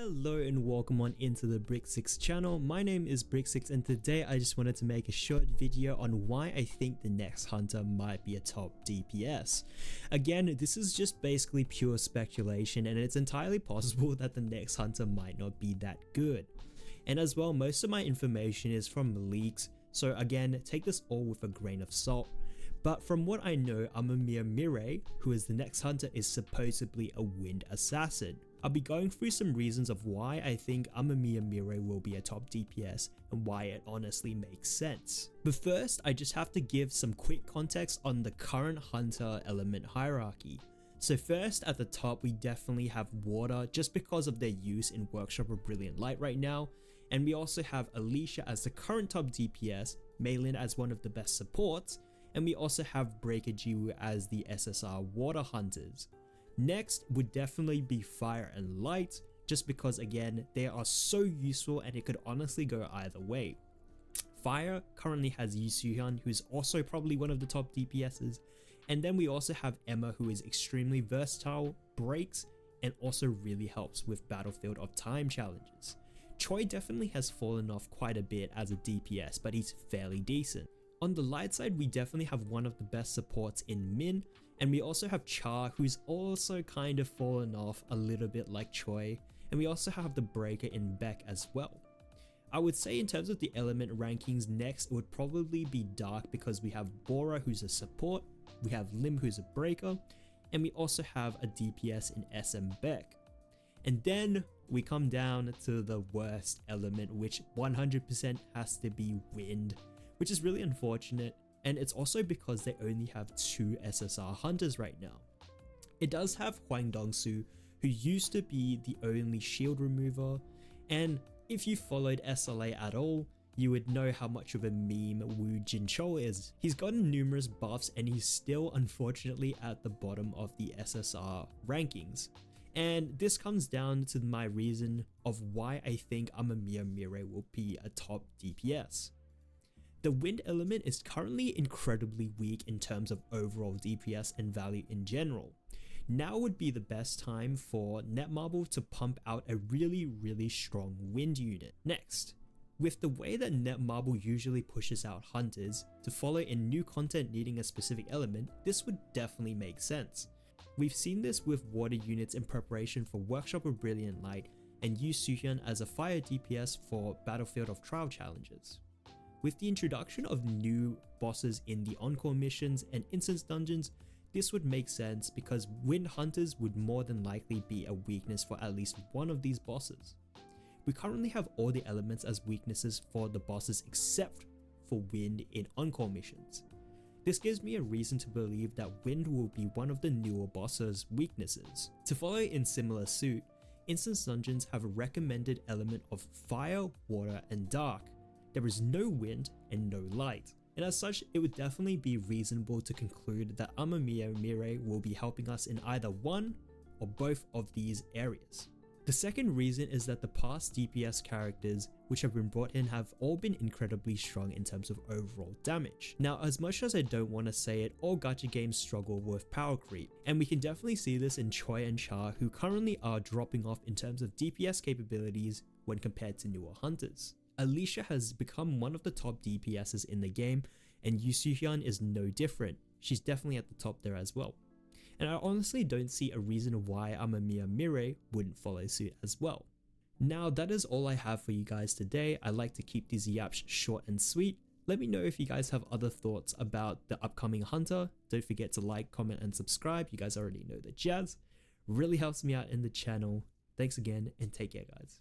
Hello and welcome on into the Brick6 channel. My name is Brick6 and today I just wanted to make a short video on why I think the next hunter might be a top DPS. Again, this is just basically pure speculation and it's entirely possible that the next hunter might not be that good. And as well, most of my information is from leaks, so again, take this all with a grain of salt. But from what I know, Amamiya Mirei, who is the next hunter, is supposedly a wind assassin. I'll be going through some reasons of why I think Amamiya Mirei will be a top DPS and why it honestly makes sense. But first, I just have to give some quick context on the current hunter element hierarchy. So first at the top, we definitely have Water just because of their use in Workshop of Brilliant Light right now. And we also have Alicia as the current top DPS, Mei Lin as one of the best supports, and we also have Breaker Jiwoo as the SSR Water Hunters. Next would definitely be Fire and Light, just because again, they are so useful and it could honestly go either way. Fire currently has Yu Su-hyun, who is also probably one of the top DPSs, and then we also have Emma, who is extremely versatile, breaks, and also really helps with Battlefield of Time challenges. Choi definitely has fallen off quite a bit as a DPS, but he's fairly decent. On the light side, we definitely have one of the best supports in Min, and we also have Char, who's also kind of fallen off a little bit like Choi, and we also have the Breaker in Beck as well. I would say in terms of the element rankings, next it would probably be Dark because we have Bora, who's a support, we have Lim, who's a breaker, and we also have a DPS in SM Beck. And then we come down to the worst element, which 100% has to be Wind, which is really unfortunate, and it's also because they only have 2 SSR hunters right now. It does have Hwang Dong-soo, who used to be the only shield remover, and if you followed SLA at all, you would know how much of a meme Woo Jin-chol is. He's gotten numerous buffs and he's still unfortunately at the bottom of the SSR rankings. And this comes down to my reason of why I think Amamiya Mirei will be a top DPS. The wind element is currently incredibly weak in terms of overall DPS and value in general. Now would be the best time for Netmarble to pump out a really strong wind unit. Next, with the way that Netmarble usually pushes out hunters to follow in new content needing a specific element, this would definitely make sense. We've seen this with water units in preparation for Workshop of Brilliant Light and Yu Su-hyun as a fire DPS for Battlefield of Trial challenges. With the introduction of new bosses in the Encore missions and instance dungeons, this would make sense because wind hunters would more than likely be a weakness for at least one of these bosses. We currently have all the elements as weaknesses for the bosses except for wind in Encore missions. This gives me a reason to believe that wind will be one of the newer bosses' weaknesses. To follow in similar suit, instance dungeons have a recommended element of fire, water, and dark. There is no wind and no light, and as such it would definitely be reasonable to conclude that Amamiya Mirei will be helping us in either one or both of these areas. The second reason is that the past DPS characters which have been brought in have all been incredibly strong in terms of overall damage. Now, as much as I don't want to say it, all gacha games struggle with power creep, and we can definitely see this in Choi and Char, who currently are dropping off in terms of DPS capabilities when compared to newer hunters. Alicia has become one of the top DPSs in the game, and Yu Su-hyun is no different. She's definitely at the top there as well. And I honestly don't see a reason why Amamiya Mirei wouldn't follow suit as well. Now that is all I have for you guys today. I like to keep these yaps short and sweet. Let me know if you guys have other thoughts about the upcoming hunter. Don't forget to like, comment, and subscribe. You guys already know the jazz. Really helps me out in the channel. Thanks again and take care, guys.